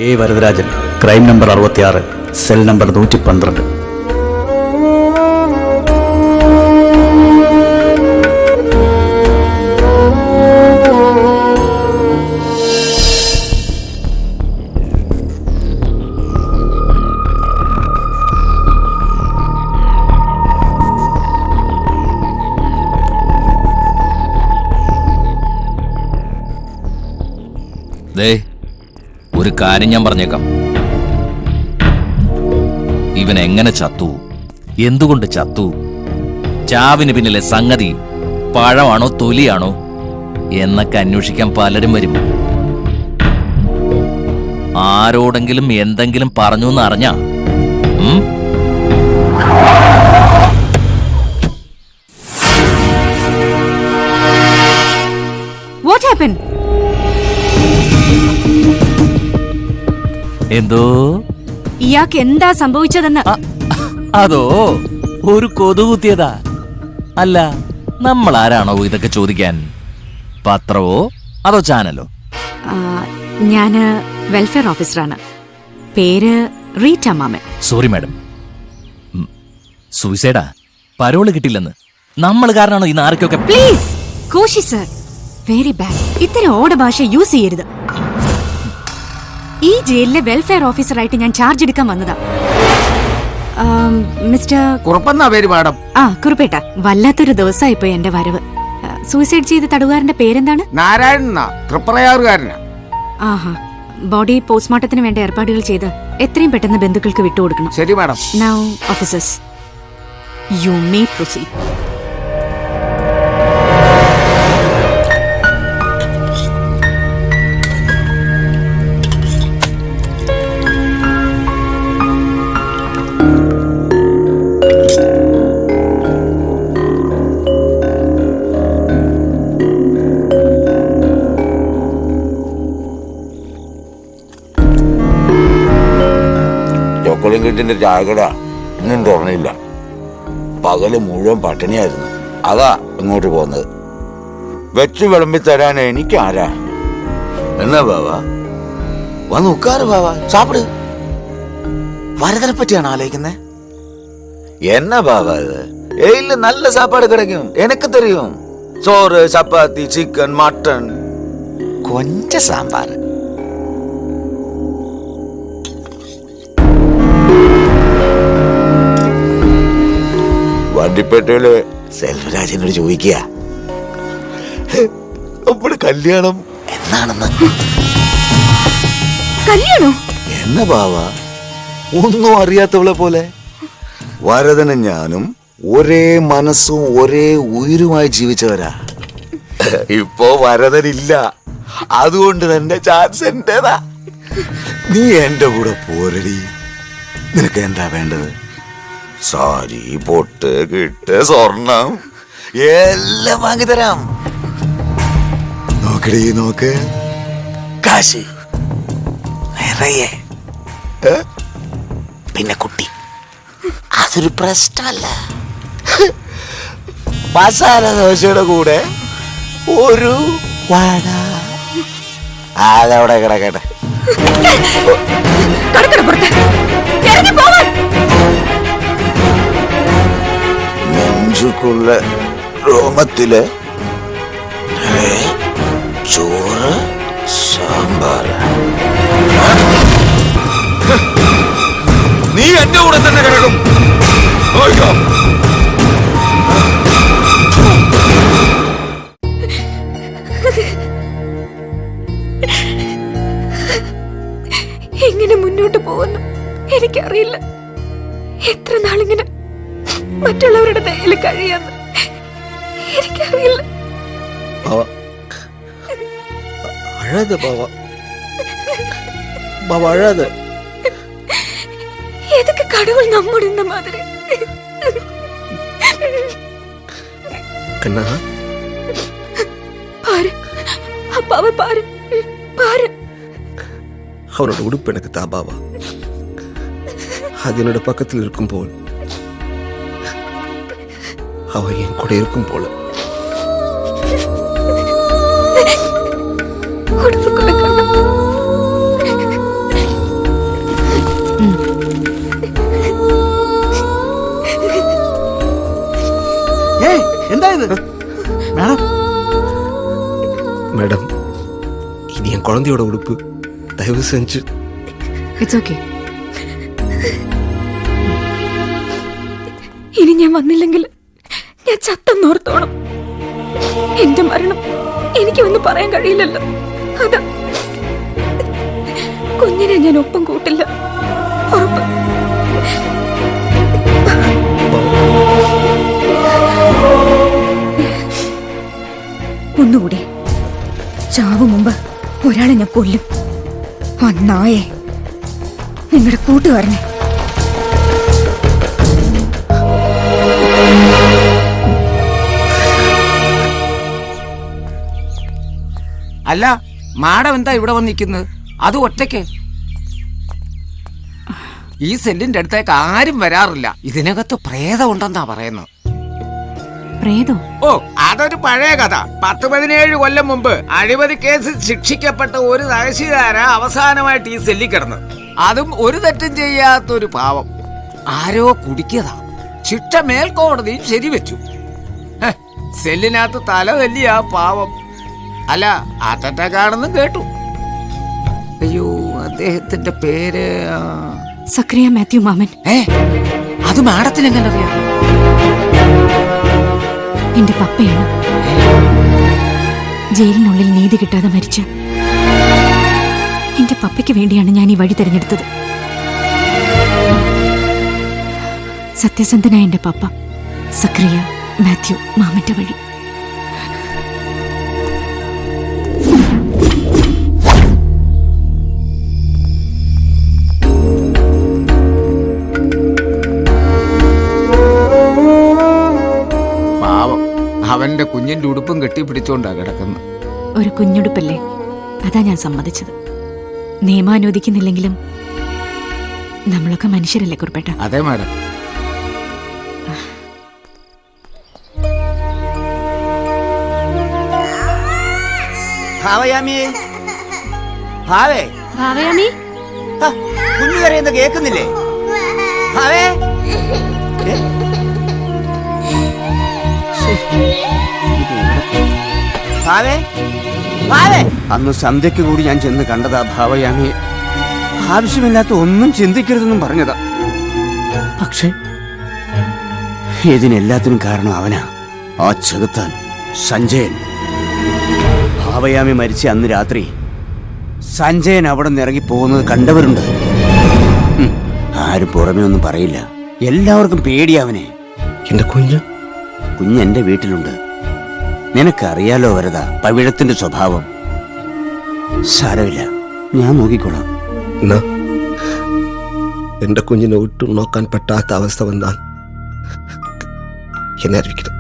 A Varadarajan, crime number 66, cell number 112. ഒരു കാര്യം ഞാൻ പറഞ്ഞേക്കാം. ഇവൻ എങ്ങനെ ചത്തു, എന്തുകൊണ്ട് ചത്തു, ചാവിന് പിന്നിലെ സംഗതി പഴമാണോ തൊലിയാണോ എന്നൊക്കെ അന്വേഷിക്കാൻ പലരും വരും. ആരോടെങ്കിലും എന്തെങ്കിലും പറഞ്ഞു എന്ന് അറിഞ്ഞാ What happened? എന്തോ ഇയാൾക്ക് എന്താ സംഭവിച്ചതെന്ന്? അതോ ഒരു കൊതുകുത്തിയതാ. അല്ല, നമ്മൾ ആരാണോ ഇതൊക്കെ ചോദിക്കാൻ? പത്രവോ അതോ ചാനലോ? ഞാന് വെൽഫെയർ ഓഫീസറാണ്. പേര് റീറ്റ മാമൻ. സോറി മാഡം, സൂയിസൈഡാ. പരോള് കിട്ടില്ലെന്ന്. നമ്മൾ കാരണമാണോ ഈ നാർക്കൊക്കെ? Please Koshy sir, very bad. ഇത്തരം ഓട ഭാഷ യൂസ് ചെയ്യരുത്. ഈ ജയിലിലെ വെൽഫെയർ ഓഫീസറായിട്ട് ഞാൻ ചാർജ് എടുക്കാൻ വന്നതാ. മിസ്റ്റർ കുറുപ്പെന്നാ പേര് മാഡം. കുറുപ്പേട്ട, വല്ലാത്തൊരു ദിവസമായിപ്പോയി എന്റെ വരവ്. സൂയിസൈഡ് ചെയ്ത തടവുകാരന്റെ പേരെന്താണ്? നാരായണനാ, തൃപ്രയാറുകാരനാ. ആഹാ. ബോഡി പോസ്റ്റ്മോർട്ടത്തിന് വേണ്ട ഏർപ്പാടുകൾ ചെയ്ത് എത്രയും പെട്ടെന്ന് ബന്ധുക്കൾക്ക് വിട്ടുകൊടുക്കണം. ശരി madam. Now officers, you may proceed. ചോക്കളിങ്കിട്ടിന്റെ ചായകട ഇന്നും തുറന്നില്ല. പകല് മുഴുവൻ പട്ടിണിയായിരുന്നു. അതാ ഇങ്ങോട്ട് പോകുന്നത്. വെച്ച് വിളമ്പി തരാൻ എനിക്കാരാ? എന്നാ ബാവ വന്ന് ഉക്കാറ് ബാവ, സാപ്പിട്. വരതനെ പറ്റിയാണ് ആലോചിക്കുന്നേ? എന്നാ ബാവ ഇത്? ഏയില് നല്ല സാപ്പാട് കിടക്കും, എനിക്ക് തരും. ചോറ്, ചപ്പാത്തി, ചിക്കൻ, മട്ടൺ, കൊഞ്ച സാമ്പാർ. വണ്ടിപ്പേട്ടയില് സെൽവരാജനോട് ചോദിക്കുക നമ്മുടെ കല്യാണം എന്നാണെന്ന്. കല്യാണോ? എന്ന ബാവ ഒന്നും അറിയാത്തവളെ പോലെ. വരദനും ഞാനും ഒരേ മനസ്സും ഒരേ ഉயிருമായി ജീവിച്ചവരാ. ഇപ്പോ വരദനില്ല, അതുകൊണ്ട് തന്നെ ചാൻസ് എന്റേതാ. നീ എന്റെ കൂടെ പോരടി. നിനക്ക് എന്താ വേണ്ടത്? സാരി, പൊട്ട്, കിട്ട്, സ്വർണം എല്ലാം വാങ്ങിത്തരാം. നോക്കടി, നോക്ക്. കാശി നിറയെ, പിന്നെ കുട്ടി. അതൊരു പ്രശ്നമല്ല. മസാല ദോശയുടെ കൂടെ ഒരു വട. അതവിടെ കിടക്കട്ടെ. നെഞ്ചുക്കുള്ള രോമത്തില് ചോറ്, സാമ്പാർ. നീ എന്റെ കൂടെ തന്നെ കിടക്കും. എങ്ങനെ മുന്നോട്ട് പോകുന്നു എനിക്കറിയില്ല. എത്ര നാളിങ്ങനെ മറ്റുള്ളവരുടെ ദയയിൽ കഴിയാന്ന് എനിക്കറിയില്ല. எதுக்கு கடவுள் நம்மோட இந்த மாதிரி? கண்ணா, பாரு அப்பாவை பாரு, பாரு. அவனோட உடுப்பு எனக்கு தாபாவா. அது என்னோட பக்கத்தில் இருக்கும் போல், அவன் என் கூட இருக்கும் போல. உடுப்பு கொடுக்கணும். குழந்தையோட உடுப்பு தயவு செஞ்சு. It's okay. ഇനി ഞാൻ വന്നില്ലെങ്കിൽ ഞാൻ ചത്തെന്നോർത്തോണം. എന്റെ മരണം എനിക്കൊന്നും പറയാൻ കഴിയില്ലല്ലോ. അതാ കുഞ്ഞിനെ ഞാൻ ഒപ്പം കൂട്ടില്ല, ഉറപ്പ്. ഒന്നുകൂടി, ചാവു മുമ്പ് ഒരാളെ ഞാൻ കൊല്ലും. ആ നായെ, നിങ്ങളുടെ കൂട്ടുകാരനെ. അല്ല, മാഡം എന്താ ഇവിടെ വന്ന് നിൽക്കുന്നത്? അത് ഒറ്റയ്ക്ക്. ഈ സെല്ലിന്റെ അടുത്തേക്ക് ആരും വരാറില്ല. ഇതിനകത്ത് പ്രേതം ഉണ്ടെന്നാ പറയുന്നത്. പ്രേതോ? ഓ, അതൊരു പഴയ കഥ. 10-17 കൊല്ലം മുമ്പ് അഴിമതി കേസിൽ ശിക്ഷിക്കപ്പെട്ട ഒരു തഹശീൽദാര അവസാനമായിട്ട് ഈ സെല്ലിൽ കിടന്നു. അതും ഒരു തെറ്റും ചെയ്യാത്തൊരു പാവം. ആരോ കുടിക്കതാ. ശിക്ഷ മേൽക്കോടതിയും ശരിവെച്ചു. സെല്ലിനകത്ത് തല തല്ലി ആ പാവം. അല്ല, അറ്റാക്കാണെന്നും കേട്ടു. അയ്യോ, അദ്ദേഹത്തിന്റെ പേര് സക്രിയ മാത്യു മാമൻ. അത് മാഡത്തിന് എങ്ങനെ അറിയാം? എന്റെ പപ്പയാണ്. ജയിലിനുള്ളിൽ നീതി കിട്ടാതെ മരിച്ച എന്റെ പപ്പയ്ക്ക് വേണ്ടിയാണ് ഞാൻ ഈ വഴി തിരഞ്ഞെടുത്തത്. സത്യസന്ധനായ എന്റെ പപ്പ സക്രിയ മാത്യു മാമന്റെ വഴി. അവന്റെ കുഞ്ഞിന്റെ ഉടുപ്പും കെട്ടിപ്പിടിച്ചോണ്ടാ കിടക്കുന്നത്. ഒരു കുഞ്ഞുടുപ്പല്ലേ, അതാ ഞാൻ സമ്മതിച്ചത്. നിയമം അനുവദിക്കുന്നില്ലെങ്കിലും നമ്മളൊക്കെ മനുഷ്യരല്ലേ കുറിപ്പേട്ട? അതെ മാഡം. കുഞ്ഞു കരയുന്ന കേൾക്കുന്നില്ലേ? അന്ന് സന്ധ്യയ്ക്ക് കൂടി ഞാൻ ചെന്ന് കണ്ടതാ ഭാവയാമിയെ. ആവശ്യമില്ലാത്ത ഒന്നും ചിന്തിക്കരുതെന്നും പറഞ്ഞതാ. പക്ഷേ ഇതിനെല്ലാത്തിനും കാരണം അവനാ, ആ ചെകുത്താൻ സഞ്ജയൻ. ഭാവയാമി മരിച്ച അന്ന് രാത്രി സഞ്ജയൻ അവിടെ നിന്ന് ഇറങ്ങി പോകുന്നത് കണ്ടവരുണ്ട്. ആരും പുറമേ ഒന്നും പറയില്ല. എല്ലാവർക്കും പേടിയാവനെ. എന്റെ കുഞ്ഞ് എന്റെ വീട്ടിലുണ്ട്. നിനക്കറിയാലോ വരദ, പവിഴത്തിന്റെ സ്വഭാവം. സാരമില്ല, ഞാൻ നോക്കിക്കോളാം. എന്നാ എന്റെ കുഞ്ഞിനെ ഒട്ടും നോക്കാൻ പറ്റാത്ത അവസ്ഥ വന്നാൽ എന്നെ അറിയിക്കണം.